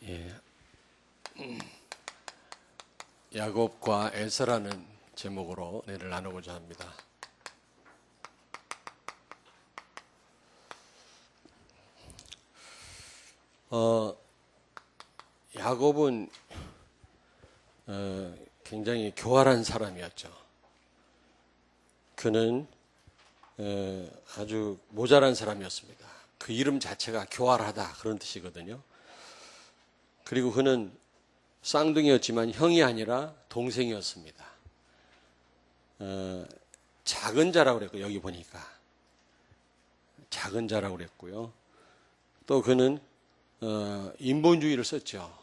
예, 야곱과 에서라는 제목으로 은혜를 나누고자 합니다. 야곱은 굉장히 교활한 사람이었죠. 그는 아주 모자란 사람이었습니다. 그 이름 자체가 교활하다 그런 뜻이거든요. 그리고 그는 쌍둥이였지만 형이 아니라 동생이었습니다. 작은 자라고 그랬고, 여기 보니까 작은 자라고 그랬고요. 또 그는 인본주의를 썼죠.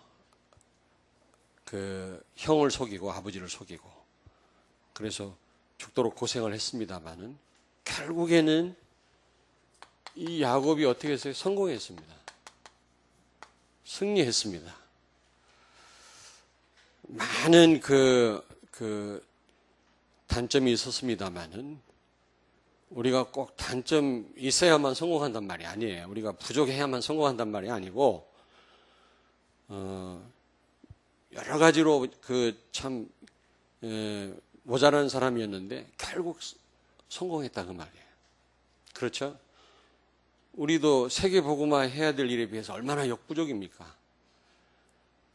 그 형을 속이고 아버지를 속이고, 그래서 죽도록 고생을 했습니다만은 결국에는 이 야곱이 어떻게 했어요? 성공했습니다. 승리했습니다. 많은 그 단점이 있었습니다만은 우리가 꼭 단점 있어야만 성공한단 말이 아니에요. 우리가 부족해야만 성공한단 말이 아니고, 여러 가지로 참 모자란 사람이었는데 결국 성공했다 그 말이에요. 그렇죠? 우리도 세계복음화 해야 될 일에 비해서 얼마나 역부족입니까?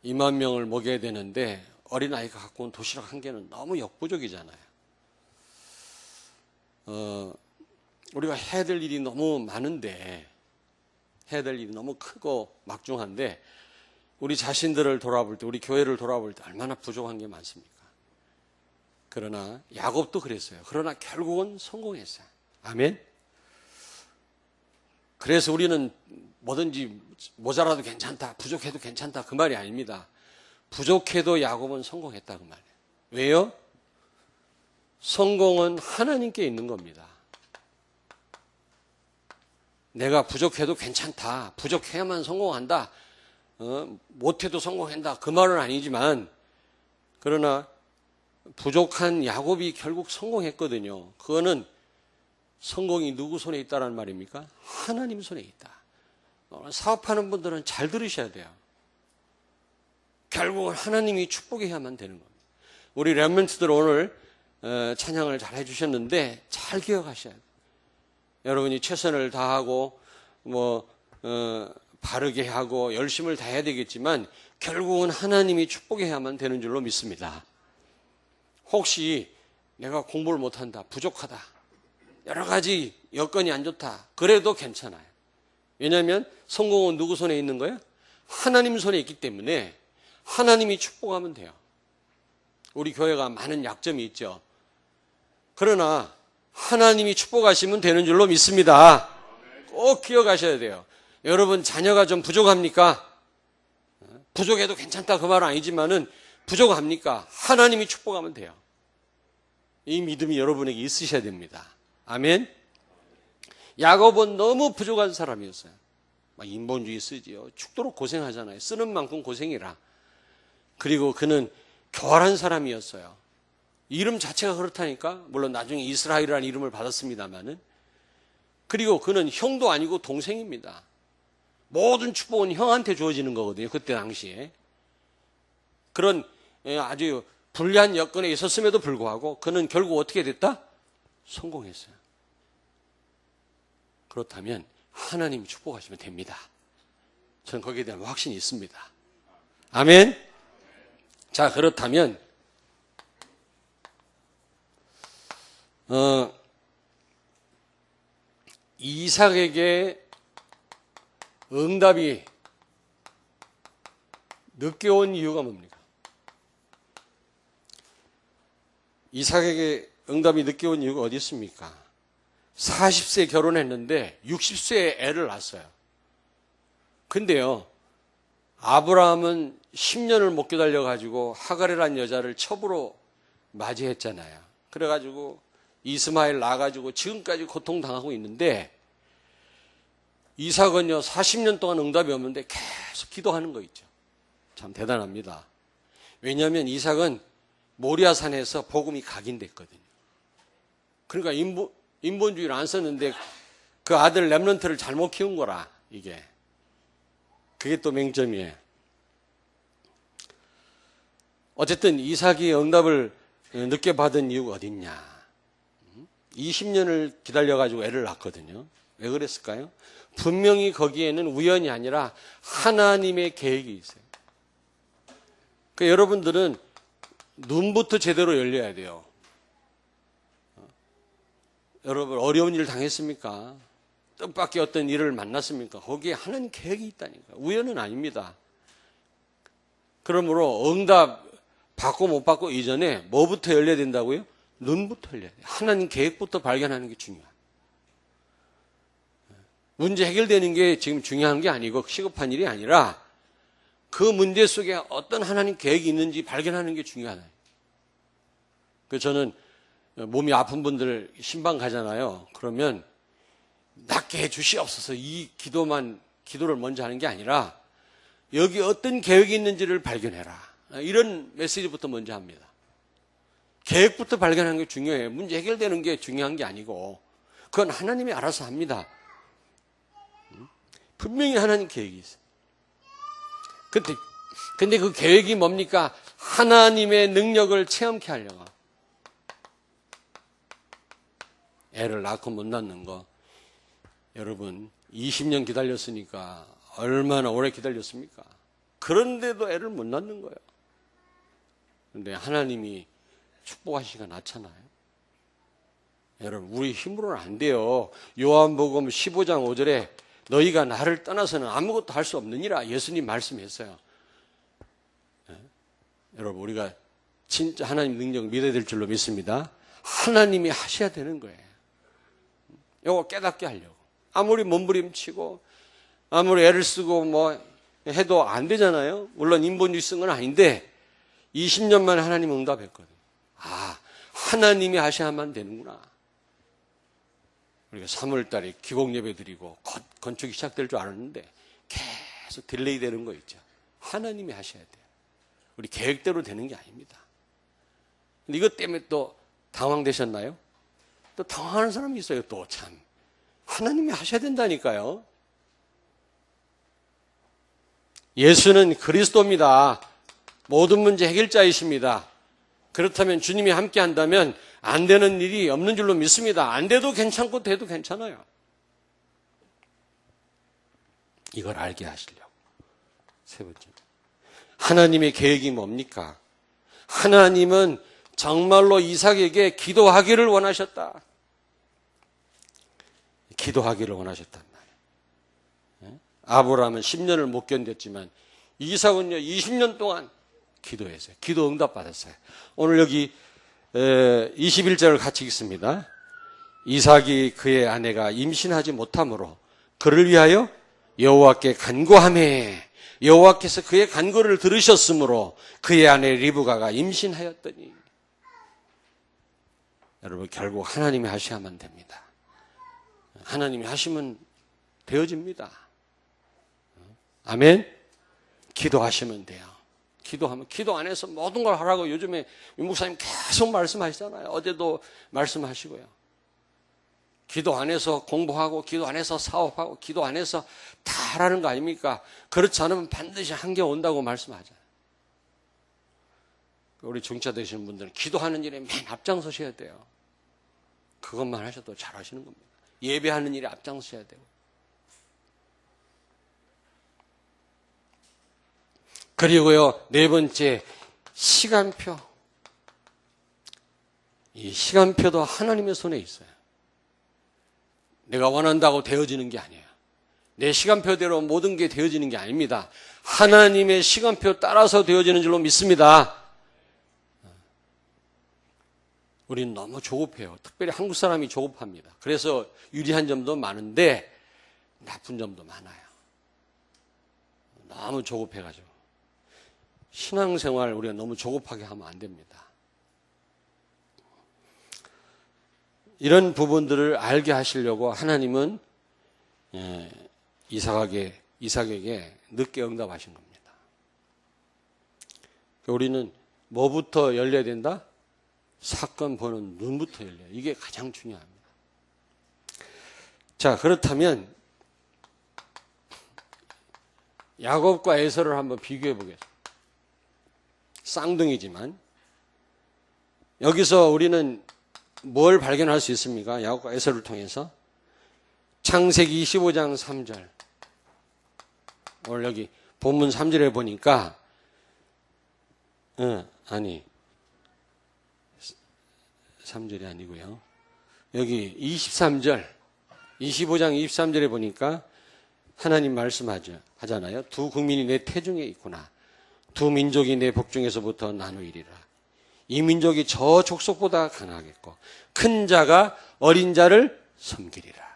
2만 명을 먹여야 되는데 어린아이가 갖고 온 도시락 한 개는 너무 역부족이잖아요. 우리가 해야 될 일이 너무 많은데, 해야 될 일이 너무 크고 막중한데, 우리 자신들을 돌아볼 때, 우리 교회를 돌아볼 때 얼마나 부족한 게 많습니까? 그러나 야곱도 그랬어요. 그러나 결국은 성공했어요. 아멘. 그래서 우리는 뭐든지 모자라도 괜찮다, 부족해도 괜찮다 그 말이 아닙니다. 부족해도 야곱은 성공했다 그 말이에요. 왜요? 성공은 하나님께 있는 겁니다. 내가 부족해도 괜찮다, 부족해야만 성공한다, 못해도 성공한다 그 말은 아니지만, 그러나 부족한 야곱이 결국 성공했거든요. 그거는 성공이 누구 손에 있다는 말입니까? 하나님 손에 있다. 사업하는 분들은 잘 들으셔야 돼요. 결국은 하나님이 축복해야만 되는 겁니다. 우리 렘넌트들 오늘 찬양을 잘 해주셨는데 잘 기억하셔야 돼요. 여러분이 최선을 다하고 바르게 하고 열심을 다해야 되겠지만 결국은 하나님이 축복해야만 되는 줄로 믿습니다. 혹시 내가 공부를 못한다, 부족하다, 여러 가지 여건이 안 좋다, 그래도 괜찮아요. 왜냐하면 성공은 누구 손에 있는 거예요? 하나님 손에 있기 때문에 하나님이 축복하면 돼요. 우리 교회가 많은 약점이 있죠. 그러나 하나님이 축복하시면 되는 줄로 믿습니다. 꼭 기억하셔야 돼요. 여러분 자녀가 좀 부족합니까? 부족해도 괜찮다 그 말은 아니지만은 부족합니까? 하나님이 축복하면 돼요. 이 믿음이 여러분에게 있으셔야 됩니다. 아멘. 야곱은 너무 부족한 사람이었어요. 막 인본주의 쓰지요. 죽도록 고생하잖아요. 쓰는 만큼 고생이라. 그리고 그는 교활한 사람이었어요. 이름 자체가 그렇다니까. 물론 나중에 이스라엘이라는 이름을 받았습니다만은. 그리고 그는 형도 아니고 동생입니다. 모든 축복은 형한테 주어지는 거거든요. 그때 당시에. 그런 아주 불리한 여건에 있었음에도 불구하고 그는 결국 어떻게 됐다? 성공했어요. 그렇다면 하나님이 축복하시면 됩니다. 저는 거기에 대한 확신이 있습니다. 아멘. 자, 그렇다면 이삭에게 응답이 늦게 온 이유가 뭡니까? 이삭에게 응답이 늦게 온 이유가 어디 있습니까? 40세 결혼했는데 60세에 애를 낳았어요. 근데요, 아브라함은 10년을 못 기다려가지고 하갈이라는 여자를 첩으로 맞이했잖아요. 그래가지고 이스마엘 낳아가지고 지금까지 고통당하고 있는데, 이삭은요 40년 동안 응답이 없는데 계속 기도하는 거 있죠. 참 대단합니다. 왜냐하면 이삭은 모리아산에서 복음이 각인됐거든요. 그러니까 인본주의를 안 썼는데 그 아들 렘넌트를 잘못 키운 거라, 이게. 그게 또 맹점이에요. 어쨌든 이삭이 응답을 늦게 받은 이유가 어딨냐. 20년을 기다려가지고 애를 낳거든요. 왜 그랬을까요? 분명히 거기에는 우연이 아니라 하나님의 계획이 있어요. 그러니까 여러분들은 눈부터 제대로 열려야 돼요. 여러분 어려운 일 당했습니까? 뜻밖의 어떤 일을 만났습니까? 거기에 하나님 계획이 있다니까. 우연은 아닙니다. 그러므로 응답 받고 못 받고 이전에 뭐부터 열려야 된다고요? 눈부터 열려야 돼요. 하나님 계획부터 발견하는 게 중요해요. 문제 해결되는 게 지금 중요한 게 아니고 시급한 일이 아니라 그 문제 속에 어떤 하나님 계획이 있는지 발견하는 게 중요하다. 그래서 저는 몸이 아픈 분들 신방 가잖아요. 그러면 낫게 해 주시옵소서 이 기도를 먼저 하는 게 아니라 여기 어떤 계획이 있는지를 발견해라. 이런 메시지부터 먼저 합니다. 계획부터 발견하는 게 중요해요. 문제 해결되는 게 중요한 게 아니고 그건 하나님이 알아서 합니다. 분명히 하나님 계획이 있어요. 근데 그 계획이 뭡니까? 하나님의 능력을 체험케 하려고. 애를 낳고 못 낳는 거. 여러분 20년 기다렸으니까 얼마나 오래 기다렸습니까? 그런데도 애를 못 낳는 거예요. 그런데 하나님이 축복하시기가 낫잖아요. 여러분 우리 힘으로는 안 돼요. 요한복음 15장 5절에 너희가 나를 떠나서는 아무것도 할 수 없느니라 예수님 말씀했어요. 여러분 우리가 진짜 하나님 능력을 믿어야 될 줄로 믿습니다. 하나님이 하셔야 되는 거예요. 이거 깨닫게 하려고. 아무리 몸부림치고 아무리 애를 쓰고 뭐 해도 안 되잖아요. 물론 인본주의 쓴 건 아닌데 20년 만에 하나님 응답했거든요. 아, 하나님이 하셔야만 되는구나. 우리가 3월 달에 기공 예배 드리고 곧 건축이 시작될 줄 알았는데 계속 딜레이 되는 거 있죠. 하나님이 하셔야 돼요. 우리 계획대로 되는 게 아닙니다. 근데 이것 때문에 또 당황되셨나요? 또 당황하는 사람이 있어요. 또 참. 하나님이 하셔야 된다니까요. 예수는 그리스도입니다. 모든 문제 해결자이십니다. 그렇다면 주님이 함께 한다면 안 되는 일이 없는 줄로 믿습니다. 안 돼도 괜찮고 돼도 괜찮아요. 이걸 알게 하시려고. 세 번째. 하나님의 계획이 뭡니까? 하나님은 정말로 이삭에게 기도하기를 원하셨다. 기도하기를 원하셨단 말이에요. 아브라함은 10년을 못 견뎠지만 이삭은요 20년 동안 기도했어요. 기도 응답 받았어요. 오늘 여기 21절을 같이 읽습니다. 이삭이 그의 아내가 임신하지 못하므로 그를 위하여 여호와께 간구하매 여호와께서 그의 간구를 들으셨으므로 그의 아내 리브가가 임신하였더니. 여러분 결국 하나님이 하셔야만 됩니다. 하나님이 하시면 되어집니다. 아멘. 기도하시면 돼요. 기도하면 기도 안에서 모든 걸 하라고 요즘에 윤 목사님 계속 말씀하시잖아요. 어제도 말씀하시고요. 기도 안에서 공부하고 기도 안에서 사업하고 기도 안에서 다 하라는 거 아닙니까? 그렇지 않으면 반드시 한계 온다고 말씀하잖아요. 우리 중차 되시는 분들은 기도하는 일에 맨 앞장서셔야 돼요. 그것만 하셔도 잘하시는 겁니다. 예배하는 일에 앞장서셔야 되고. 그리고요, 네 번째, 시간표. 이 시간표도 하나님의 손에 있어요. 내가 원한다고 되어지는 게 아니에요. 내 시간표대로 모든 게 되어지는 게 아닙니다. 하나님의 시간표 따라서 되어지는 줄로 믿습니다. 우리는 너무 조급해요. 특별히 한국 사람이 조급합니다. 그래서 유리한 점도 많은데 나쁜 점도 많아요. 너무 조급해가지고. 신앙생활 우리가 너무 조급하게 하면 안 됩니다. 이런 부분들을 알게 하시려고 하나님은 이삭에게 늦게 응답하신 겁니다. 우리는 뭐부터 열려야 된다? 사건 보는 눈부터 열려요. 이게 가장 중요합니다. 자, 그렇다면 야곱과 에서를 한번 비교해 보겠습니다. 쌍둥이지만 여기서 우리는 뭘 발견할 수 있습니까? 야곱과 에서를 통해서 창세기 25장 3절. 오늘 여기 본문 3절에 보니까 아니 3절이 아니고요. 여기 23절 25장 23절에 보니까 하나님 말씀하잖아요. 두 국민이 내 태중에 있구나. 두 민족이 내 복중에서부터 나누이리라. 이 민족이 저 족속보다 강하겠고 큰 자가 어린 자를 섬기리라.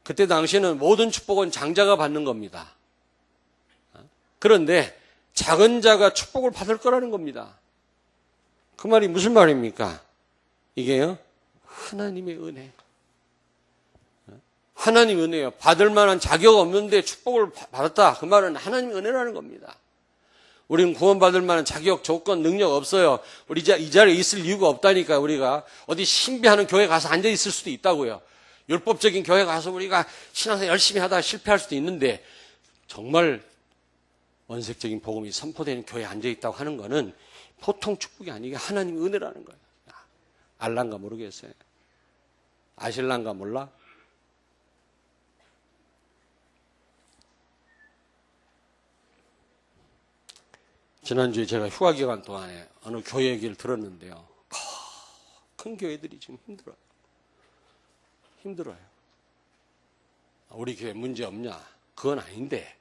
그때 당시에는 모든 축복은 장자가 받는 겁니다. 그런데 작은 자가 축복을 받을 거라는 겁니다. 그 말이 무슨 말입니까? 이게요, 하나님의 은혜. 하나님 은혜요. 받을 만한 자격 없는데 축복을 받았다. 그 말은 하나님의 은혜라는 겁니다. 우리는 구원받을 만한 자격, 조건, 능력 없어요. 우리 이 자리에 있을 이유가 없다니까. 우리가 어디 신비하는 교회 가서 앉아 있을 수도 있다고요. 율법적인 교회 가서 우리가 신앙생활 열심히 하다가 실패할 수도 있는데 정말 원색적인 복음이 선포되는 교회에 앉아 있다고 하는 거는 보통 축복이 아니게 하나님의 은혜라는 거예요. 알란가 모르겠어요. 아실란가 몰라? 지난주에 제가 휴가 기간 동안에 어느 교회 얘기를 들었는데요. 큰 교회들이 지금 힘들어요. 우리 교회 문제 없냐? 그건 아닌데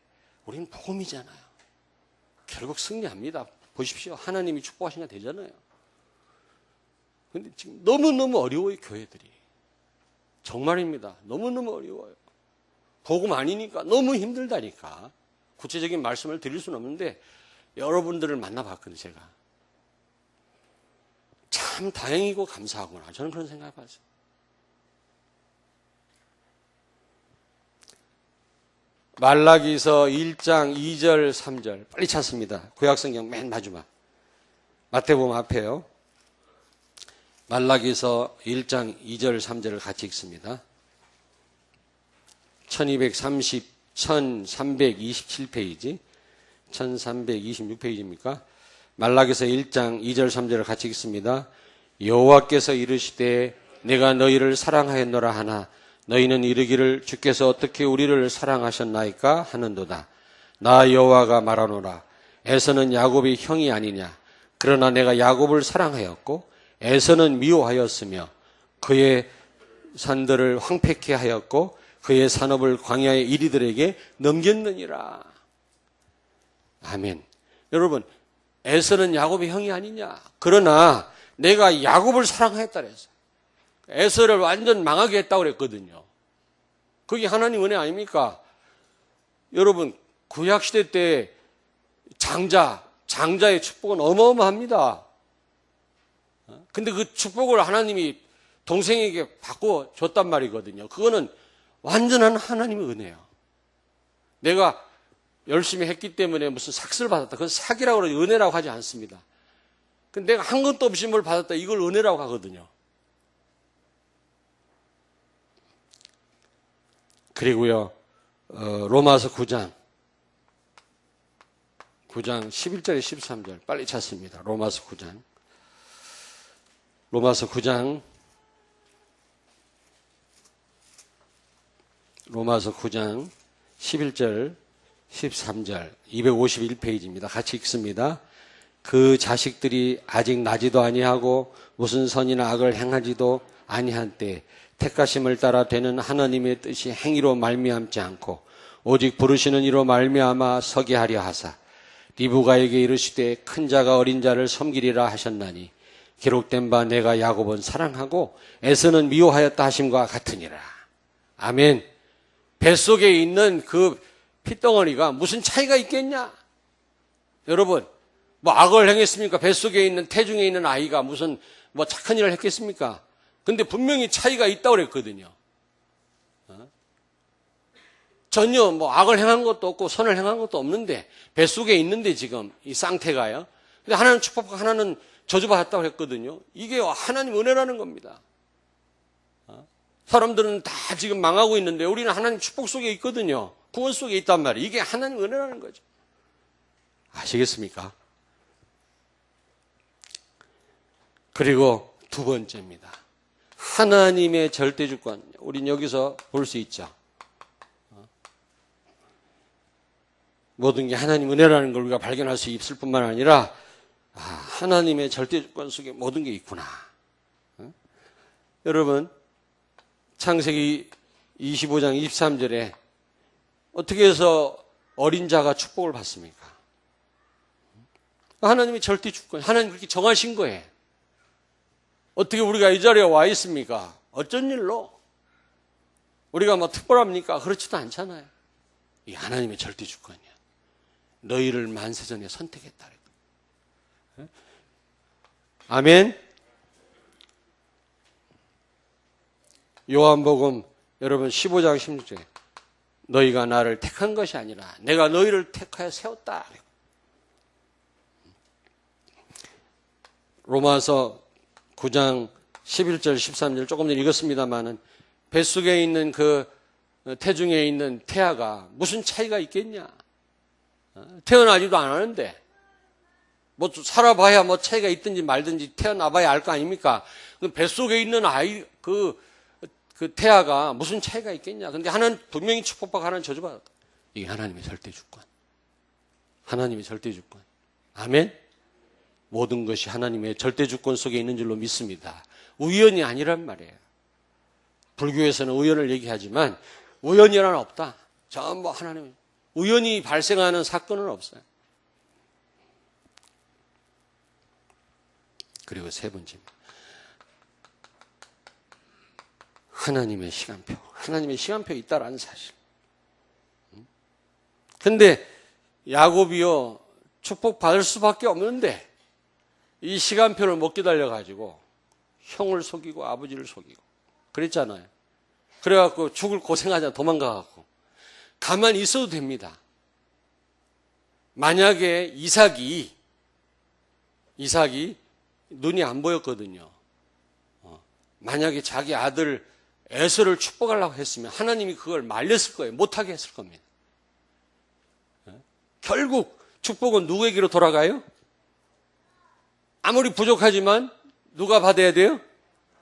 우리는 복음이잖아요. 결국 승리합니다. 보십시오. 하나님이 축복하시니까 되잖아요. 그런데 지금 너무너무 어려워요. 교회들이. 정말입니다. 너무너무 어려워요. 복음 아니니까 너무 힘들다니까. 구체적인 말씀을 드릴 수는 없는데 여러분들을 만나봤거든요. 제가. 참 다행이고 감사하구나. 저는 그런 생각을 봤어요. 말라기서 1장 2절 3절 빨리 찾습니다. 구약성경 맨 마지막. 마태복음 앞에요. 말라기서 1장 2절 3절을 같이 읽습니다. 1327페이지 1326페이지입니까? 말라기서 1장 2절 3절을 같이 읽습니다. 여호와께서 이르시되 내가 너희를 사랑하였노라 하나 너희는 이르기를 주께서 어떻게 우리를 사랑하셨나이까 하는도다. 나 여호와가 말하노라. 에서는 야곱이 형이 아니냐. 그러나 내가 야곱을 사랑하였고 에서는 미워하였으며 그의 산들을 황폐케 하였고 그의 산업을 광야의 이리들에게 넘겼느니라. 아멘. 여러분, 에서는 야곱의 형이 아니냐. 그러나 내가 야곱을 사랑하였다 그랬어요. 에서를 완전 망하게 했다고 그랬거든요. 그게 하나님 은혜 아닙니까? 여러분, 구약시대 때 장자의 축복은 어마어마합니다. 근데 그 축복을 하나님이 동생에게 바꿔줬단 말이거든요. 그거는 완전한 하나님의 은혜예요. 내가 열심히 했기 때문에 무슨 삭스를 받았다. 그건 사기라고 그러지 은혜라고 하지 않습니다. 근데 내가 한 것도 없이 뭘 받았다. 이걸 은혜라고 하거든요. 그리고요, 로마서 9장 11절에 13절 빨리 찾습니다. 로마서 9장 11절 13절 251페이지입니다. 같이 읽습니다. 그 자식들이 아직 나지도 아니하고 무슨 선이나 악을 행하지도 아니한 때 택하심을 따라 되는 하나님의 뜻이 행위로 말미암지 않고 오직 부르시는 이로 말미암아 서게 하려 하사 리브가에게 이르시되 큰 자가 어린 자를 섬기리라 하셨나니 기록된 바 내가 야곱은 사랑하고 에서는 미워하였다 하심과 같으니라. 아멘. 뱃속에 있는 그 핏덩어리가 무슨 차이가 있겠냐? 여러분, 뭐 악을 행했습니까? 뱃속에 있는 태중에 있는 아이가 무슨 뭐 착한 일을 했겠습니까? 근데 분명히 차이가 있다고 그랬거든요. 전혀 뭐 악을 행한 것도 없고 선을 행한 것도 없는데 뱃속에 있는데 지금 이 쌍태가요. 근데 하나는 축복받고 하나는 저주받았다고 했거든요. 이게 하나님 은혜라는 겁니다. 사람들은 다 지금 망하고 있는데 우리는 하나님 축복 속에 있거든요. 구원 속에 있단 말이에요. 이게 하나님 은혜라는 거죠. 아시겠습니까? 그리고 두 번째입니다. 하나님의 절대주권. 우린 여기서 볼 수 있죠. 모든 게 하나님 은혜라는 걸 우리가 발견할 수 있을 뿐만 아니라 하나님의 절대주권 속에 모든 게 있구나. 여러분 창세기 25장 23절에 어떻게 해서 어린 자가 축복을 받습니까? 하나님의 절대주권. 하나님 그렇게 정하신 거예요. 어떻게 우리가 이 자리에 와 있습니까? 어쩐 일로? 우리가 뭐 특별합니까? 그렇지도 않잖아요. 이 하나님의 절대주권이야. 너희를 만세전에 선택했다. 아멘. 요한복음 여러분 15장 16절에 너희가 나를 택한 것이 아니라 내가 너희를 택하여 세웠다. 로마서 9장 11절 13절 조금 전에 읽었습니다마는 뱃속에 있는 그 태중에 있는 태아가 무슨 차이가 있겠냐? 태어나지도 않았는데 뭐 살아봐야 뭐 차이가 있든지 말든지 태어나봐야 알 거 아닙니까? 뱃속에 있는 아이 그 태아가 무슨 차이가 있겠냐? 근데 하나는 분명히 축복받고 하나는 저주받았다. 이게 하나님의 절대주권. 하나님의 절대주권. 아멘. 모든 것이 하나님의 절대주권 속에 있는 줄로 믿습니다. 우연이 아니란 말이에요. 불교에서는 우연을 얘기하지만 우연이란 없다. 전부 하나님. 우연히 발생하는 사건은 없어요. 그리고 세 번째입니다. 하나님의 시간표. 하나님의 시간표에 있다라는 사실. 근데 야곱이요 축복받을 수밖에 없는데 이 시간표를 못 기다려가지고 형을 속이고 아버지를 속이고 그랬잖아요. 그래갖고 죽을 고생하자 도망가갖고 가만히 있어도 됩니다. 만약에 이삭이 눈이 안 보였거든요. 만약에 자기 아들 에서를 축복하려고 했으면 하나님이 그걸 말렸을 거예요. 못하게 했을 겁니다. 결국 축복은 누구에게로 돌아가요? 아무리 부족하지만 누가 받아야 돼요?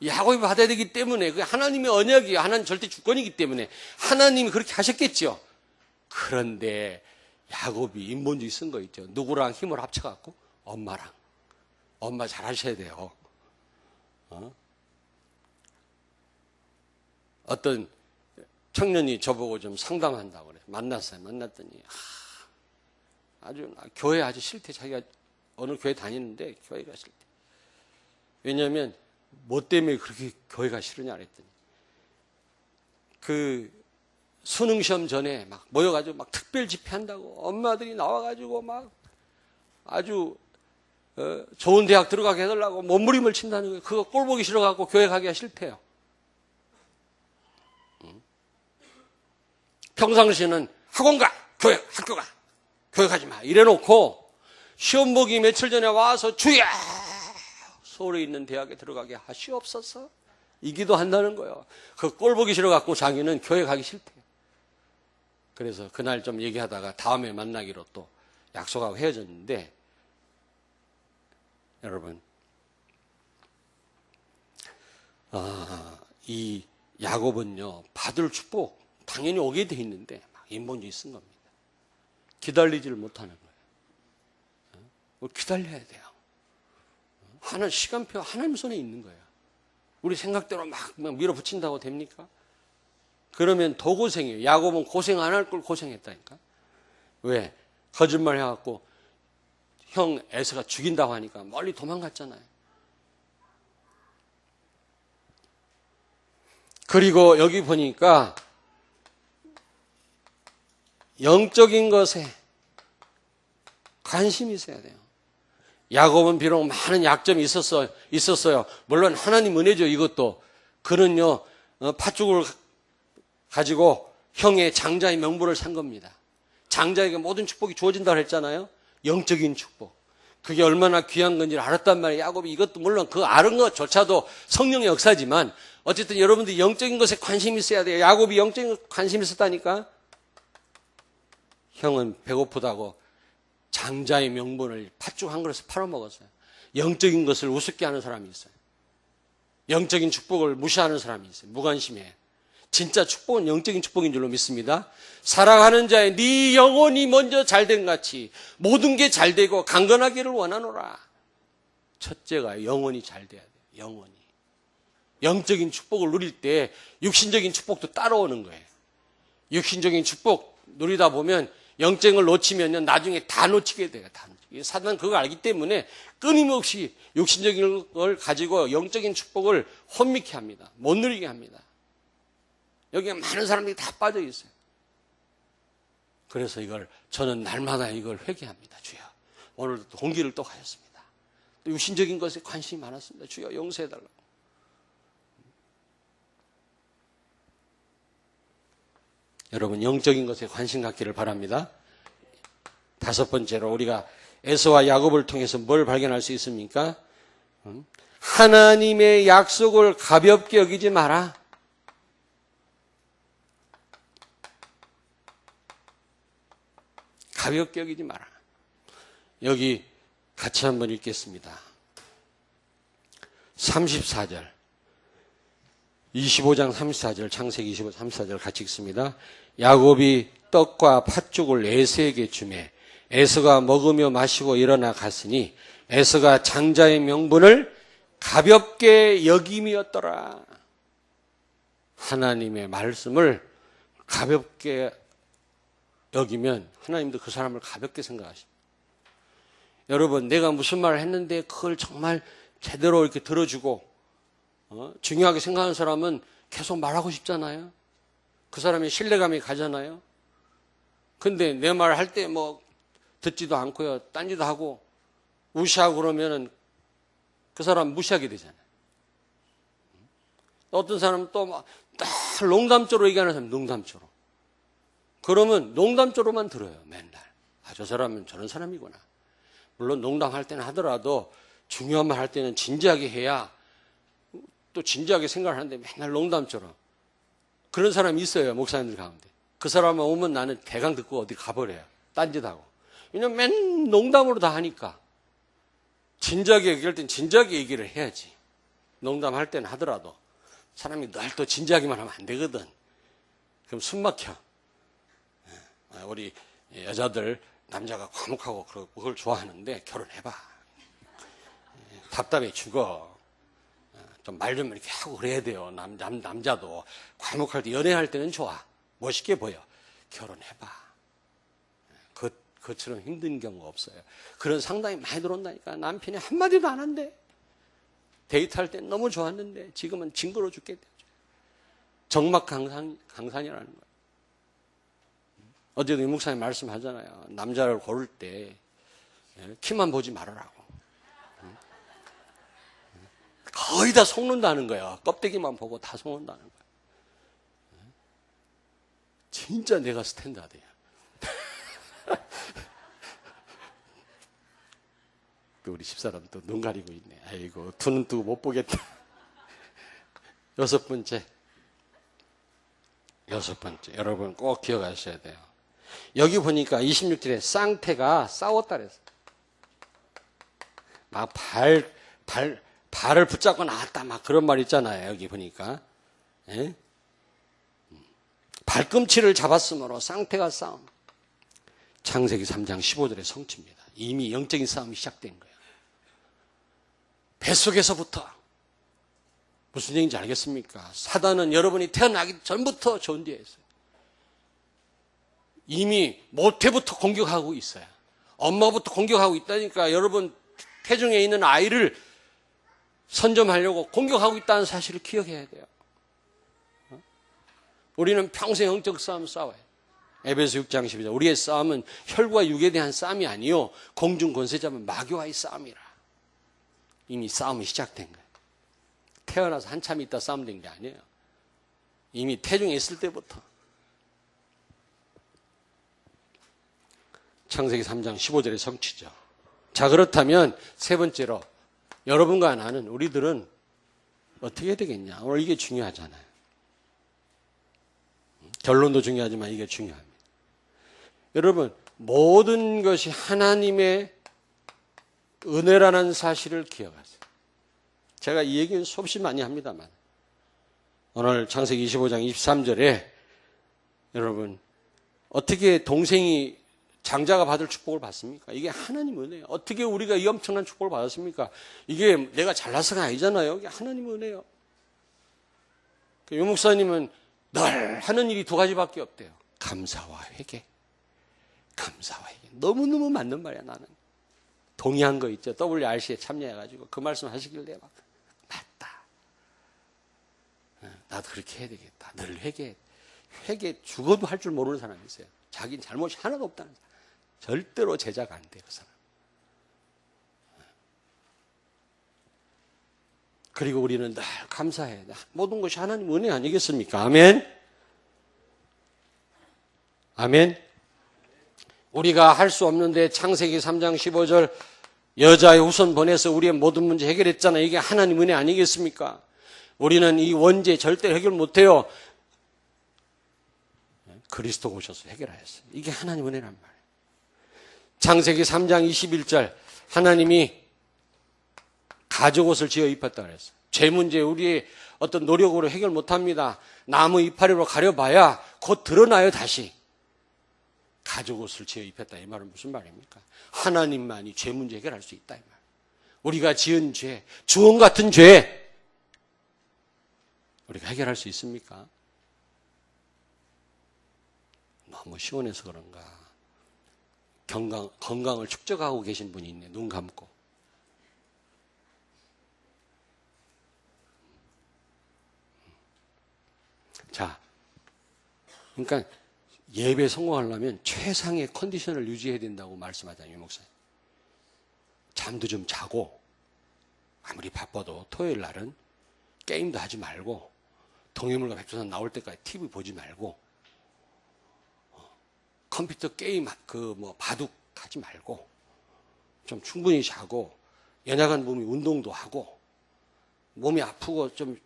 야곱이 받아야 되기 때문에 그게 하나님의 언약이에요. 하나님 절대 주권이기 때문에 하나님이 그렇게 하셨겠죠. 그런데 야곱이 인본주의 쓴 거 있죠. 누구랑 힘을 합쳐갖고 엄마랑. 엄마 잘하셔야 돼요. 어떤 청년이 저보고 좀 상담한다고 그래요. 만났어요. 만났더니 아주 교회 아주 싫대. 자기가 어느 교회 다니는데 교회가 싫대. 왜냐하면 뭐 때문에 그렇게 교회가 싫으냐 그랬더니 그 수능시험 전에 막 모여가지고 막 특별 집회한다고 엄마들이 나와가지고 막 아주 좋은 대학 들어가게 해달라고 몸부림을 친다는 거예요. 그거 꼴 보기 싫어갖고 교회 가기가 싫대요. 평상시에는 학원 가, 교회, 학교 가, 교회 가지 마 이래놓고 시험 보기 며칠 전에 와서 주야 서울에 있는 대학에 들어가게 하시옵소서 이 기도한다는 거예요. 그 꼴 보기 싫어갖고 자기는 교회 가기 싫대요. 그래서 그날 좀 얘기하다가 다음에 만나기로 또 약속하고 헤어졌는데 여러분 이 야곱은요 받을 축복 당연히 오게 돼 있는데 막 인본주의 쓴 겁니다. 기다리지를 못하는 거예요. 기다려야 돼요. 하나님 시간표 하나님 손에 있는 거예요. 우리 생각대로 막 밀어붙인다고 됩니까? 그러면 더 고생해요. 야곱은 고생 안 할 걸 고생했다니까. 왜? 거짓말 해갖고 형 에서가 죽인다고 하니까 멀리 도망갔잖아요. 그리고 여기 보니까 영적인 것에 관심이 있어야 돼요. 야곱은 비록 많은 약점이 있었어요. 물론 하나님 은혜죠, 이것도. 그는요, 팥죽을 가지고 형의 장자의 명분을 산 겁니다. 장자에게 모든 축복이 주어진다고 했잖아요. 영적인 축복. 그게 얼마나 귀한 건지를 알았단 말이에요. 야곱이 이것도 물론 그 아는 것조차도 성령의 역사지만 어쨌든 여러분들이 영적인 것에 관심이 있어야 돼요. 야곱이 영적인 것에 관심이 있었다니까. 형은 배고프다고 장자의 명분을 팥죽 한 그릇에 팔아먹었어요. 영적인 것을 우습게 하는 사람이 있어요. 영적인 축복을 무시하는 사람이 있어요. 무관심해. 진짜 축복은 영적인 축복인 줄로 믿습니다. 사랑하는 자의 네 영혼이 먼저 잘된 같이 모든 게 잘되고 강건하기를 원하노라. 첫째가 영혼이 잘 돼야 돼요. 영혼이. 영적인 축복을 누릴 때 육신적인 축복도 따라오는 거예요. 육신적인 축복 누리다 보면 영적인 걸 놓치면 나중에 다 놓치게 돼요. 다 놓치게. 사단은 그걸 알기 때문에 끊임없이 육신적인 걸 가지고 영적인 축복을 혼미케 합니다. 못 누리게 합니다. 여기에 많은 사람들이 다 빠져 있어요. 그래서 저는 날마다 이걸 회개합니다. 주여, 오늘도 공기를 또 가졌습니다. 또 육신적인 것에 관심이 많았습니다. 주여, 용서해달라고. 여러분, 영적인 것에 관심 갖기를 바랍니다. 다섯 번째로 우리가 에서와 야곱을 통해서 뭘 발견할 수 있습니까? 하나님의 약속을 가볍게 여기지 마라. 가볍게 여기지 마라. 여기 같이 한번 읽겠습니다. 34절. 25장 34절, 창세기 25, 34절 같이 읽습니다. 야곱이 떡과 팥죽을 에서에게 주매 에서가 먹으며 마시고 일어나 갔으니 에서가 장자의 명분을 가볍게 여김이었더라. 하나님의 말씀을 가볍게 여기면 하나님도 그 사람을 가볍게 생각하십니다. 여러분, 내가 무슨 말을 했는데 그걸 정말 제대로 이렇게 들어주고 중요하게 생각하는 사람은 계속 말하고 싶잖아요. 그 사람이 신뢰감이 가잖아요. 근데 내 말 할 때 듣지도 않고요, 딴지도 하고 무시하고 그러면은 그 사람 무시하게 되잖아요. 어떤 사람은 또 농담조로 얘기하는 사람, 농담조로. 그러면 농담조로만 들어요, 맨날. 저 사람은 저런 사람이구나. 물론 농담할 때는 하더라도 중요한 말 할 때는 진지하게 해야 또 진지하게 생각을 하는데 맨날 농담처럼. 그런 사람이 있어요, 목사님들 가운데. 그 사람만 오면 나는 대강 듣고 어디 가버려요. 딴짓하고. 왜냐면 맨 농담으로 다 하니까. 진지하게 얘기할 땐 진지하게 얘기를 해야지. 농담할 때는 하더라도. 사람이 늘 또 진지하게만 하면 안 되거든. 그럼 숨 막혀. 우리 여자들, 남자가 과묵하고 그걸 좋아하는데 결혼해봐. 답답해 죽어. 좀 말 좀 이렇게 하고 그래야 돼요. 남자도 과묵할 때, 연애할 때는 좋아. 멋있게 보여. 결혼해봐. 그처럼 힘든 경우가 없어요. 그런 상담이 많이 들어온다니까. 남편이 한마디도 안 한대. 데이트할 땐 너무 좋았는데 지금은 징그러워 죽겠대. 정막 강산이라는 거예요. 어제도 이 목사님 말씀하잖아요. 남자를 고를 때 키만 보지 말아라고. 거의 다 속는다는 거야. 껍데기만 보고 다 속는다는 거야. 진짜 내가 스탠다드야. 또 우리 집사람 또 눈 가리고 있네. 아이고, 두 눈 뜨고 못 보겠다. 여섯 번째. 여러분 꼭 기억하셔야 돼요. 여기 보니까 26절에 쌍태가 싸웠다 그랬어요. 막 발을 붙잡고 나왔다. 막 그런 말 있잖아요. 여기 보니까. 예? 발꿈치를 잡았으므로 쌍태가 싸움. 창세기 3장 15절의 성취입니다. 이미 영적인 싸움이 시작된 거예요. 뱃속에서부터. 무슨 얘기인지 알겠습니까? 사단은 여러분이 태어나기 전부터 존재해 있어요. 이미 모태부터 공격하고 있어요. 엄마부터 공격하고 있다니까. 여러분 태중에 있는 아이를 선점하려고 공격하고 있다는 사실을 기억해야 돼요. 우리는 평생 영적 싸움 싸워요. 에베소 6장 12절. 우리의 싸움은 혈과 육에 대한 싸움이 아니요 공중 권세 잡은 마귀와의 싸움이라. 이미 싸움이 시작된 거예요. 태어나서 한참 있다 싸움된 게 아니에요. 이미 태중에 있을 때부터. 창세기 3장 15절의 성취죠. 자, 그렇다면 세 번째로 여러분과 나는, 우리들은 어떻게 해야 되겠냐. 오늘 이게 중요하잖아요. 결론도 중요하지만 이게 중요합니다. 여러분, 모든 것이 하나님의 은혜라는 사실을 기억하세요. 제가 이 얘기는 수없이 많이 합니다만 오늘 창세기 25장 23절에 여러분 어떻게 동생이 장자가 받을 축복을 받습니까? 이게 하나님 은혜예요. 어떻게 우리가 이 엄청난 축복을 받았습니까? 이게 내가 잘나서가 아니잖아요. 이게 하나님 은혜예요. 유 목사님은 늘 하는 일이 두 가지밖에 없대요. 감사와 회개. 감사와 회개. 너무너무 맞는 말이야 나는. 동의한 거 있죠. WRC에 참여해가지고 그 말씀 하시길래 막 맞다. 나도 그렇게 해야 되겠다. 늘 회개 죽어도 할 줄 모르는 사람이 있어요. 자기는 잘못이 하나도 없다는 사람. 절대로 제자가 안 돼요. 그 사람. 그리고 우리는 늘 감사해. 모든 것이 하나님 은혜 아니겠습니까? 아멘. 아멘. 우리가 할 수 없는데 창세기 3장 15절 여자의 후손 보내서 우리의 모든 문제 해결했잖아요. 이게 하나님 은혜 아니겠습니까? 우리는 이 원죄 절대 해결 못해요. 그리스도 오셔서 해결하였어요. 이게 하나님 은혜란 말이에요. 창세기 3장 21절 하나님이 가죽옷을 지어 입혔다 그랬어요. 죄 문제 우리의 어떤 노력으로 해결 못합니다. 나무 이파리로 가려봐야 곧 드러나요 다시. 가죽옷을 지어 입혔다 이 말은 무슨 말입니까? 하나님만이 죄 문제 해결할 수 있다 이 말. 우리가 지은 죄, 주원 같은 죄 우리가 해결할 수 있습니까? 너무 시원해서 그런가 건강을 축적하고 계신 분이 있네. 눈 감고. 자, 그러니까 예배 성공하려면 최상의 컨디션을 유지해야 된다고 말씀하잖아요, 목사님. 잠도 좀 자고 아무리 바빠도 토요일 날은 게임도 하지 말고 동해물과 백두산 나올 때까지 TV 보지 말고 컴퓨터 게임 바둑 하지 말고 좀 충분히 자고 연약한 몸이 운동도 하고 몸이 아프고 좀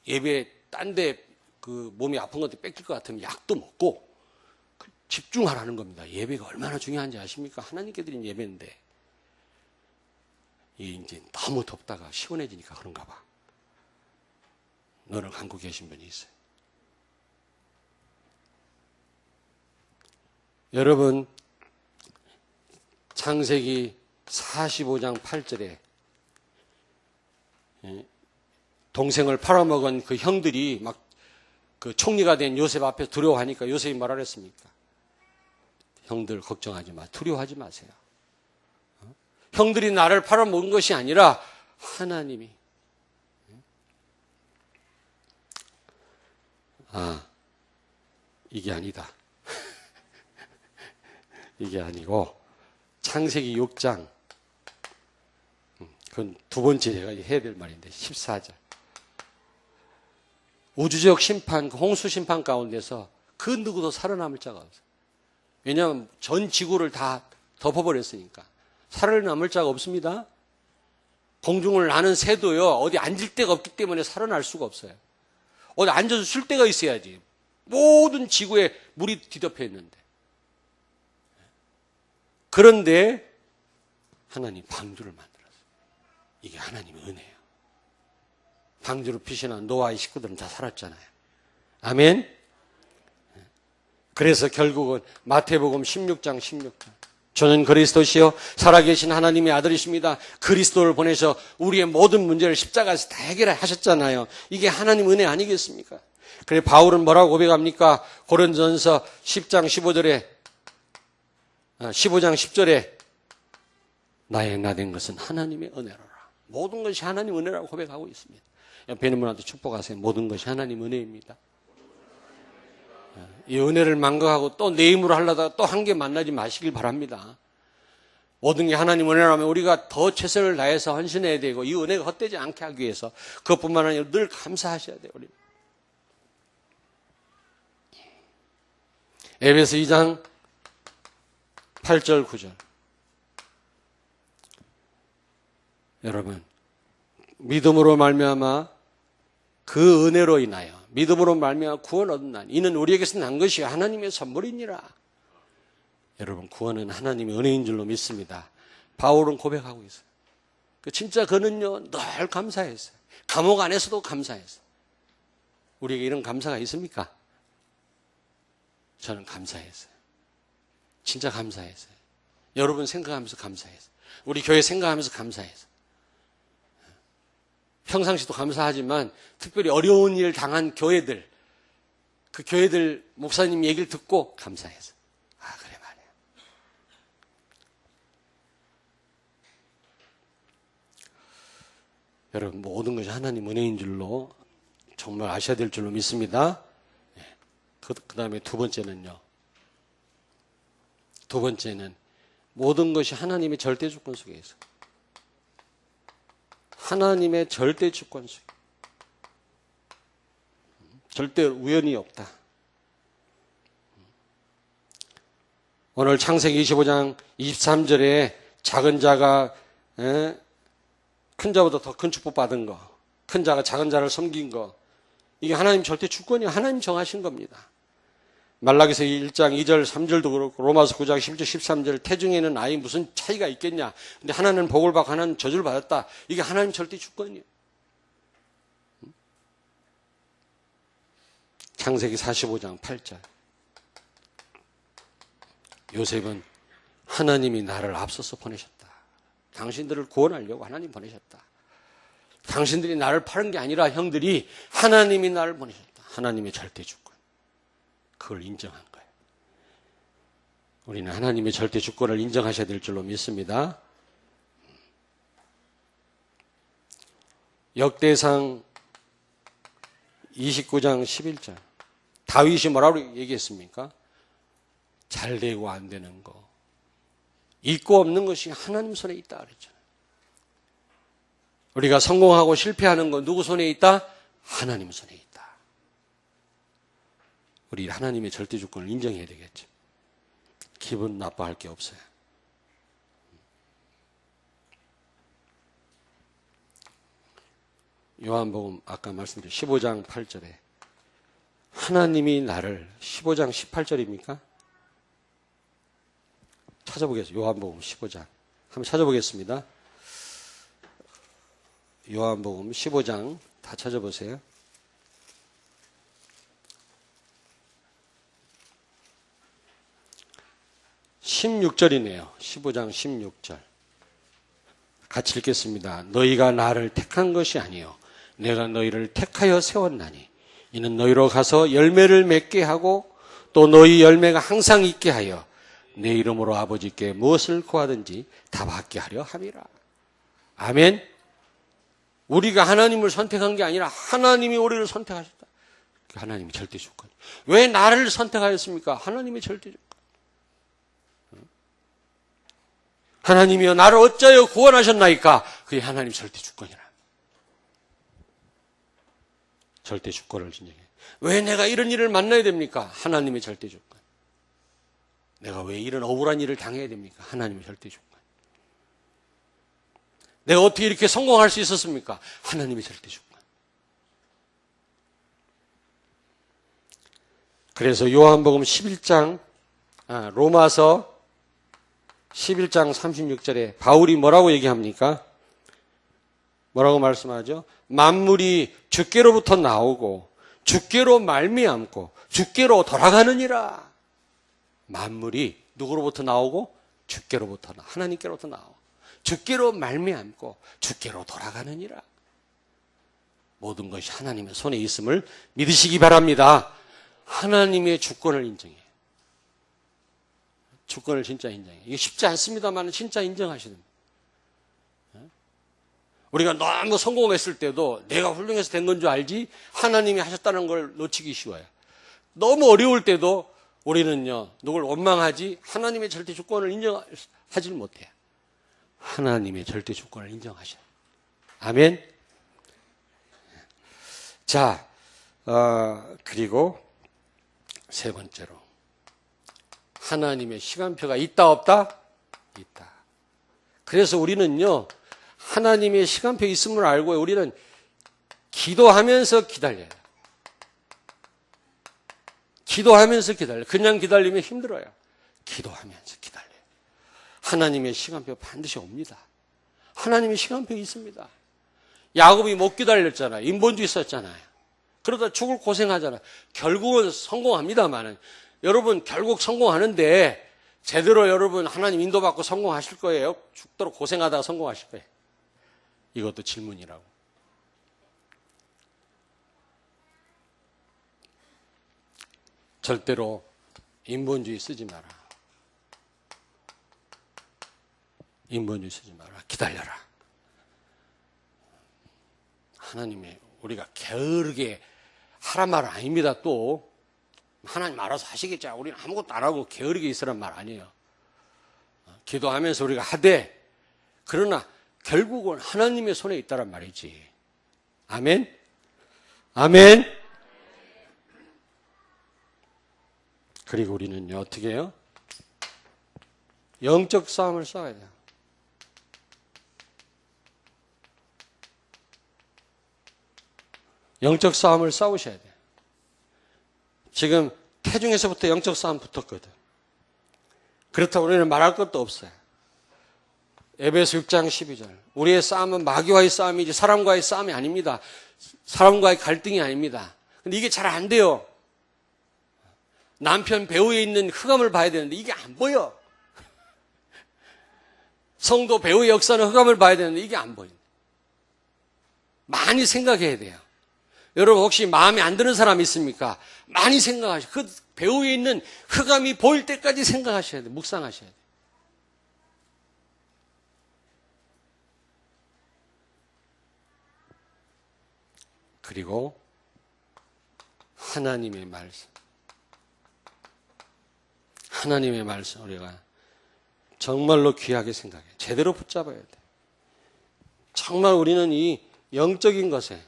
예배 딴 데 몸이 아픈 것도 뺏길 것 같으면 약도 먹고 집중하라는 겁니다. 예배가 얼마나 중요한지 아십니까? 하나님께 드린 예배인데 이제 너무 덥다가 시원해지니까 그런가 봐. 너를 갖고 계신 분이 있어요. 여러분 창세기 45장 8절에 동생을 팔아먹은 그 형들이 막 그 총리가 된 요셉 앞에 두려워하니까 요셉이 뭐라 그랬습니까? 형들 걱정하지 마. 두려워하지 마세요. 형들이 나를 팔아먹은 것이 아니라 하나님이. 이게 아니다. 이게 아니고 창세기 6장 그건 두 번째 제가 해야 될 말인데 14절 우주적 심판, 홍수 심판 가운데서 그 누구도 살아남을 자가 없어요. 왜냐하면 전 지구를 다 덮어버렸으니까 살아남을 자가 없습니다. 공중을 나는 새도요 어디 앉을 데가 없기 때문에 살아날 수가 없어요. 어디 앉아서 쉴 데가 있어야지. 모든 지구에 물이 뒤덮여 있는데 그런데 하나님 방주를 만들었어요. 이게 하나님의 은혜예요. 방주로 피신한 노아의 식구들은 다 살았잖아요. 아멘. 그래서 결국은 마태복음 16장 16절 저는 그리스도시요 살아계신 하나님의 아들이십니다. 그리스도를 보내서 우리의 모든 문제를 십자가에서 다 해결하셨잖아요. 이게 하나님 은혜 아니겠습니까? 그래 바울은 뭐라고 고백합니까? 고린도전서 10장 15장 10절에 나의 나된 것은 하나님의 은혜로라. 모든 것이 하나님 은혜라고 고백하고 있습니다. 옆에 있는 분한테 축복하세요. 모든 것이 하나님 은혜입니다. 이 은혜를 망각하고 또 내 힘으로 하려다가 또 한 개 만나지 마시길 바랍니다. 모든 게 하나님 은혜라면 우리가 더 최선을 다해서 헌신해야 되고 이 은혜가 헛되지 않게 하기 위해서 그것뿐만 아니라 늘 감사하셔야 돼요. 우리. 에베소 2장 8절 9절 여러분 믿음으로 말미암아 그 은혜로 인하여 믿음으로 말미암아 구원 얻은 날 이는 우리에게서 난 것이 하나님의 선물이니라. 여러분, 구원은 하나님의 은혜인 줄로 믿습니다. 바울은 고백하고 있어요. 진짜 그는요, 늘 감사했어요. 감옥 안에서도 감사했어요. 우리에게 이런 감사가 있습니까? 저는 감사했어요. 진짜 감사했어요. 여러분 생각하면서 감사했어요. 우리 교회 생각하면서 감사했어요. 평상시도 감사하지만 특별히 어려운 일 당한 교회들, 그 교회들 목사님 얘기를 듣고 감사했어요. 아, 그래 말이야. 여러분, 모든 것이 하나님 은혜인 줄로 정말 아셔야 될 줄로 믿습니다. 그 다음에 두 번째는 모든 것이 하나님의 절대 주권 속에 있어. 하나님의 절대 주권 속에. 절대 우연이 없다. 오늘 창세기 25장 23절에 작은 자가 큰 자보다 더 큰 축복 받은 거, 큰 자가 작은 자를 섬긴 거, 이게 하나님 절대 주권이 하나님 정하신 겁니다. 말라기서 1장 2절 3절도 그렇고 로마서 9장 11절 13절 태중에는 아이 무슨 차이가 있겠냐. 근데 하나는 복을 받고 하나는 저주를 받았다. 이게 하나님 절대 주권이에요. 창세기 45장 8절. 요셉은 하나님이 나를 앞서서 보내셨다. 당신들을 구원하려고 하나님 보내셨다. 당신들이 나를 파는 게 아니라 형들이 하나님이 나를 보내셨다. 하나님의 절대 주권. 그걸 인정한 거예요. 우리는 하나님의 절대 주권을 인정하셔야 될 줄로 믿습니다. 역대상 29장 11절. 다윗이 뭐라고 얘기했습니까? 잘 되고 안 되는 거, 있고 없는 것이 하나님 손에 있다 그랬잖아요. 우리가 성공하고 실패하는 건 누구 손에 있다? 하나님 손에 있다. 우리 하나님의 절대 주권을 인정해야 되겠죠. 기분 나빠할 게 없어요. 요한복음 아까 말씀드린 15장 8절에 하나님이 나를 15장 18절입니까? 찾아보겠습니다. 요한복음 15장 한번 찾아보겠습니다. 요한복음 15장 다 찾아보세요. 16절이네요. 15장 16절. 같이 읽겠습니다. 너희가 나를 택한 것이 아니요 내가 너희를 택하여 세웠나니 이는 너희로 가서 열매를 맺게 하고 또 너희 열매가 항상 있게 하여 내 이름으로 아버지께 무엇을 구하든지 다 받게 하려 함이라. 아멘. 우리가 하나님을 선택한 게 아니라 하나님이 우리를 선택하셨다. 하나님의 절대 주권. 왜 나를 선택하였습니까? 하나님의 절대 주권. 하나님이여 나를 어찌하여 구원하셨나이까? 그게 하나님 절대 주권이라. 절대 주권을 인정해. 왜 내가 이런 일을 만나야 됩니까? 하나님의 절대 주권. 내가 왜 이런 억울한 일을 당해야 됩니까? 하나님의 절대 주권. 내가 어떻게 이렇게 성공할 수 있었습니까? 하나님의 절대 주권. 그래서 요한복음 11장, 로마서 11장 36절에 바울이 뭐라고 얘기합니까? 뭐라고 말씀하죠? 만물이 주께로부터 나오고 주께로 말미암고 주께로 돌아가느니라. 만물이 누구로부터 나오고? 주께로부터 하나님께로부터 나오고 주께로 말미암고 주께로 돌아가느니라. 모든 것이 하나님의 손에 있음을 믿으시기 바랍니다. 하나님의 주권을 인정해요. 주권을 진짜 인정해요. 이게 쉽지 않습니다만 진짜 인정하셔야 됩니다. 우리가 너무 성공했을 때도 내가 훌륭해서 된 건 줄 알지 하나님이 하셨다는 걸 놓치기 쉬워요. 너무 어려울 때도 우리는요 누굴 원망하지 하나님의 절대 주권을 인정하지 못해요. 하나님의 절대 주권을 인정하셔요. 아멘. 자, 그리고 세 번째로 하나님의 시간표가 있다 없다? 있다. 그래서 우리는요 하나님의 시간표 있음을 알고 우리는 기도하면서 기다려요. 기도하면서 기다려요. 그냥 기다리면 힘들어요. 기도하면서. 하나님의 시간표 반드시 옵니다. 하나님의 시간표 있습니다. 야곱이 못 기다렸잖아요. 인본주의 썼잖아요. 그러다 죽을 고생하잖아요. 결국은 성공합니다만은 여러분 결국 성공하는데 제대로 여러분 하나님 인도받고 성공하실 거예요? 죽도록 고생하다가 성공하실 거예요? 이것도 질문이라고. 절대로 인본주의 쓰지 마라. 인본주의 쓰지 마라. 기다려라. 하나님의 우리가 게으르게 하란 말은 아닙니다. 또 하나님 알아서 하시겠지. 우리는 아무것도 안 하고 게으르게 있으란 말 아니에요. 기도하면서 우리가 하되 그러나 결국은 하나님의 손에 있다란 말이지. 아멘? 아멘? 그리고 우리는요, 어떻게 해요? 영적 싸움을 싸워야 돼요. 영적 싸움을 싸우셔야 돼요. 지금 태중에서부터 영적 싸움 붙었거든. 그렇다고 우리는 말할 것도 없어요. 에베소 6장 12절. 우리의 싸움은 마귀와의 싸움이지 사람과의 싸움이 아닙니다. 사람과의 갈등이 아닙니다. 근데 이게 잘 안 돼요. 남편 배우에 있는 흑암을 봐야 되는데 이게 안 보여. 성도 배우의 역사는 흑암을 봐야 되는데 이게 안 보인다. 많이 생각해야 돼요. 여러분 혹시 마음에 안 드는 사람 있습니까? 많이 생각하셔. 그 배우에 있는 흑암이 보일 때까지 생각하셔야 돼요. 묵상하셔야 돼요. 그리고 하나님의 말씀. 하나님의 말씀 우리가 정말로 귀하게 생각해. 제대로 붙잡아야 돼. 정말 우리는 이 영적인 것에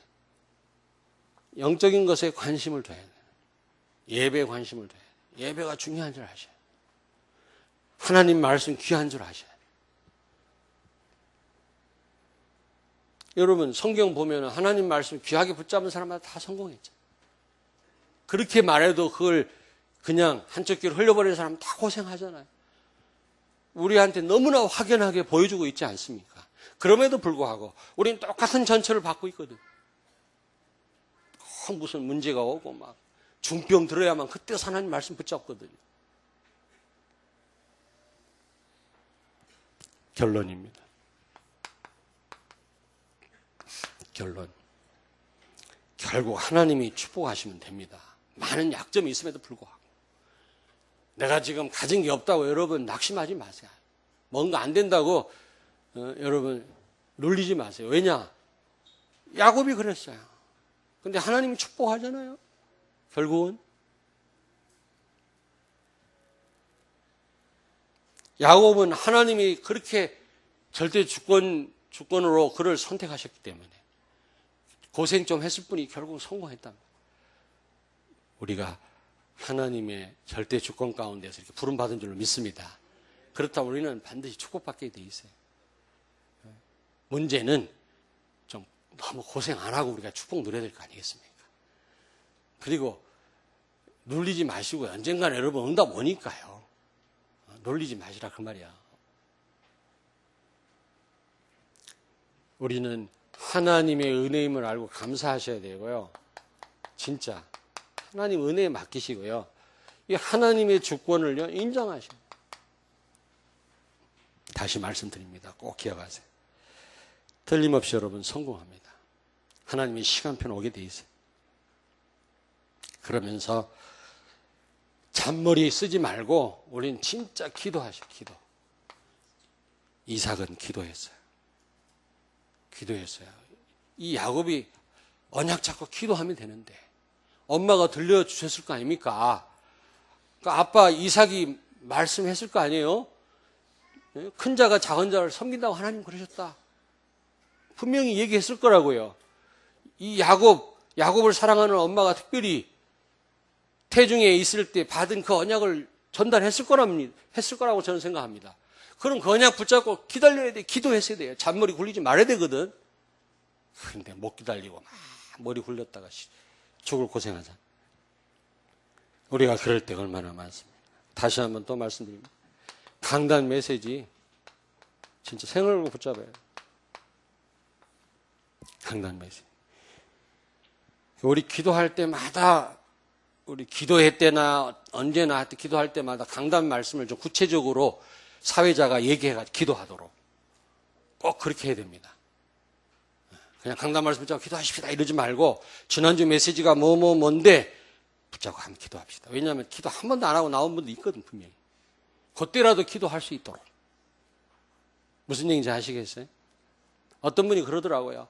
관심을 둬야 돼. 예배에 관심을 둬야 돼. 예배가 중요한 줄 아셔야 돼. 하나님 말씀 귀한 줄 아셔야 돼. 여러분 성경 보면 하나님 말씀 귀하게 붙잡은 사람마다 다 성공했죠. 그렇게 말해도 그걸 그냥 한쪽 귀로 흘려버리는 사람 다 고생하잖아요. 우리한테 너무나 확연하게 보여주고 있지 않습니까? 그럼에도 불구하고 우리는 똑같은 전철을 받고 있거든. 무슨 문제가 오고 막 중병 들어야만 그때 하나님 말씀 붙잡거든요. 결론입니다. 결론. 결국 하나님이 축복하시면 됩니다. 많은 약점이 있음에도 불구하고. 내가 지금 가진 게 없다고 여러분 낙심하지 마세요. 뭔가 안 된다고 여러분 눌리지 마세요. 왜냐? 야곱이 그랬어요. 근데 하나님이 축복하잖아요. 결국은. 야곱은 하나님이 그렇게 절대 주권으로 그를 선택하셨기 때문에 고생 좀 했을 뿐이 결국 성공했답니다. 우리가 하나님의 절대 주권 가운데서 이렇게 부름받은 줄로 믿습니다. 그렇다면 우리는 반드시 축복받게 돼 있어요. 문제는 좀 너무 고생 안 하고 우리가 축복 누려야 될 거 아니겠습니까? 그리고 눌리지 마시고 언젠가는 여러분 응답 오니까요. 놀리지 마시라 그 말이야. 우리는 하나님의 은혜임을 알고 감사하셔야 되고요. 진짜 하나님 은혜에 맡기시고요. 이 하나님의 주권을요 인정하셔요. 다시 말씀드립니다. 꼭 기억하세요. 틀림없이 여러분 성공합니다. 하나님의 시간표는 오게 돼 있어요. 그러면서 잔머리 쓰지 말고 우린 진짜 기도하셔. 기도. 이삭은 기도했어요. 기도했어요. 이 야곱이 언약 잡고 기도하면 되는데 엄마가 들려주셨을 거 아닙니까? 그러니까 아빠 이삭이 말씀했을 거 아니에요? 큰 자가 작은 자를 섬긴다고 하나님 그러셨다. 분명히 얘기했을 거라고요. 이 야곱을 사랑하는 엄마가 특별히 태중에 있을 때 받은 그 언약을 전달했을 거라고 저는 생각합니다. 그럼 그 언약 붙잡고 기다려야 돼. 기도했어야 돼요. 잔머리 굴리지 말아야 되거든. 근데 못 기다리고 막 머리 굴렸다가 죽을 고생하자. 우리가 그럴 때가 얼마나 많습니다. 다시 한번 또 말씀드립니다. 강단 메시지 진짜 생을 걸고 붙잡아요. 강단 말씀. 우리 기도할 때마다, 우리 기도회 때나 언제나 기도할 때마다 강단 말씀을 좀 구체적으로 사회자가 얘기해가지고 기도하도록 꼭 그렇게 해야 됩니다. 그냥 강단 말씀 붙잡고 기도하십시다 이러지 말고 지난주 메시지가 뭔데 붙잡고 한번 기도합시다. 왜냐하면 기도 한 번도 안 하고 나온 분도 있거든 분명히. 그때라도 기도할 수 있도록. 무슨 얘기인지 아시겠어요? 어떤 분이 그러더라고요.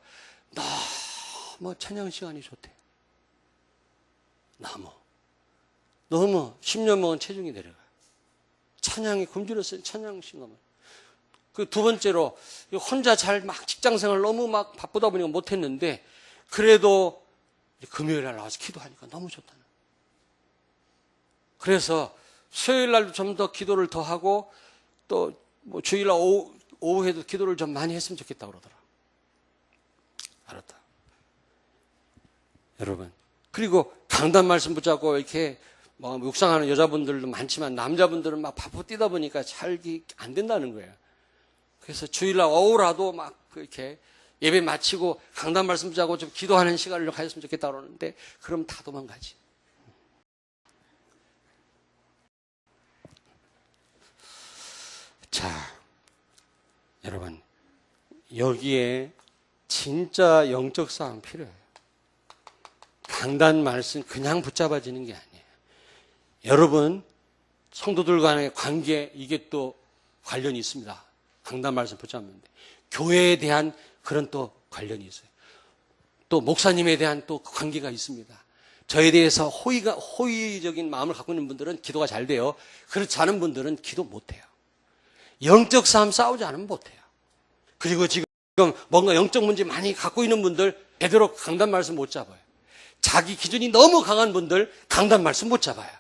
너무 찬양 시간이 좋대요. 너무 10년 먹은 체중이 내려가요. 찬양이 굶주렸어요. 찬양 시간을. 그 두 번째로 혼자 잘 막 직장생활 너무 막 바쁘다 보니까 못했는데 그래도 금요일 날 나와서 기도하니까 너무 좋다는. 그래서 수요일 날도 좀 더 기도를 더 하고 또 뭐 주일 날 오후에도 기도를 좀 많이 했으면 좋겠다 그러더라. 알았다. 여러분. 그리고 강단 말씀 붙잡고 이렇게 뭐 묵상하는 여자분들도 많지만 남자분들은 막 바쁘 뛰다 보니까 잘 안 된다는 거예요. 그래서 주일날 오후라도 막 이렇게 예배 마치고 강단 말씀 붙잡고 좀 기도하는 시간을 가졌으면 좋겠다 그러는데 그럼 다 도망가지. 자, 여러분 여기에 진짜 영적 싸움 필요해요. 강단 말씀 그냥 붙잡아지는 게 아니에요. 여러분 성도들 간의 관계 이게 또 관련이 있습니다. 강단 말씀 붙잡는데 교회에 대한 그런 또 관련이 있어요. 또 목사님에 대한 또 관계가 있습니다. 저에 대해서 호의적인 마음을 갖고 있는 분들은 기도가 잘 돼요. 그렇지 않은 분들은 기도 못해요. 영적 싸움 싸우지 않으면 못해요. 그리고 지금 뭔가 영적 문제 많이 갖고 있는 분들 제대로 강단 말씀 못 잡아요. 자기 기준이 너무 강한 분들 강단 말씀 못 잡아요.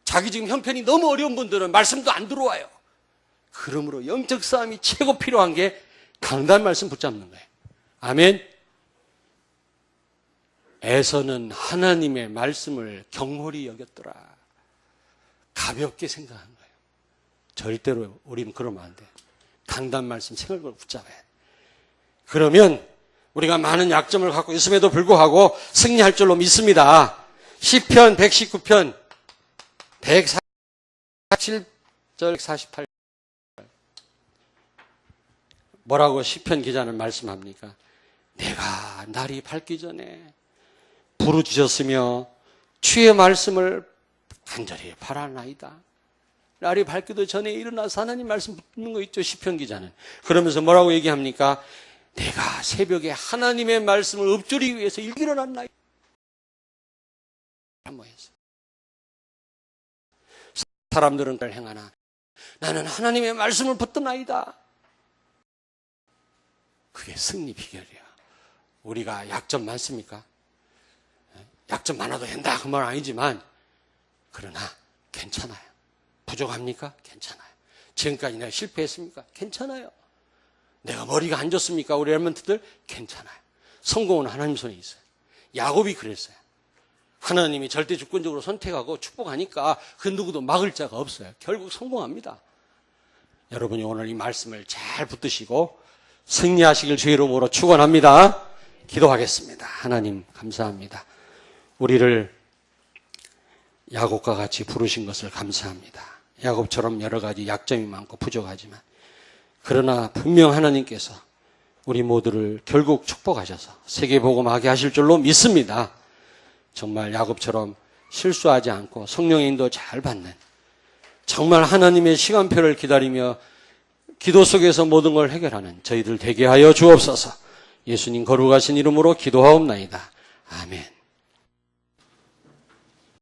자기 지금 형편이 너무 어려운 분들은 말씀도 안 들어와요. 그러므로 영적 싸움이 최고 필요한 게 강단 말씀 붙잡는 거예요. 아멘. 에서는 하나님의 말씀을 경홀히 여겼더라. 가볍게 생각한 거예요. 절대로 우리는 그러면 안 돼. 강단 말씀 생을 걸고 붙잡아야 돼. 그러면 우리가 많은 약점을 갖고 있음에도 불구하고 승리할 줄로 믿습니다. 시편 119편 147절 48절 뭐라고 시편 기자는 말씀합니까? 내가 날이 밝기 전에 부르짖었으며 주의 말씀을 간절히 바라나이다. 날이 밝기도 전에 일어나서 하나님 말씀 붙는 거 있죠, 시편 기자는. 그러면서 뭐라고 얘기합니까? 내가 새벽에 하나님의 말씀을 읊조리기 위해서 일어났나이다. 사람들은 그걸 행하나 나는 하나님의 말씀을 붙드나이다. 그게 승리 비결이야. 우리가 약점 많습니까? 약점 많아도 된다 그 말 아니지만 그러나 괜찮아요. 부족합니까? 괜찮아요. 지금까지 내가 실패했습니까? 괜찮아요. 내가 머리가 안 좋습니까? 우리 랩런트들 괜찮아요. 성공은 하나님 손에 있어요. 야곱이 그랬어요. 하나님이 절대 주권적으로 선택하고 축복하니까 그 누구도 막을 자가 없어요. 결국 성공합니다. 여러분이 오늘 이 말씀을 잘 붙드시고 승리하시길 주의 이름으로 축원합니다. 기도하겠습니다. 하나님 감사합니다. 우리를 야곱과 같이 부르신 것을 감사합니다. 야곱처럼 여러 가지 약점이 많고 부족하지만 그러나 분명 하나님께서 우리 모두를 결국 축복하셔서 세계복음하게 하실 줄로 믿습니다. 정말 야곱처럼 실수하지 않고 성령의 인도 잘 받는 정말 하나님의 시간표를 기다리며 기도 속에서 모든 걸 해결하는 저희들 되게 하여 주옵소서. 예수님 거룩하신 이름으로 기도하옵나이다. 아멘.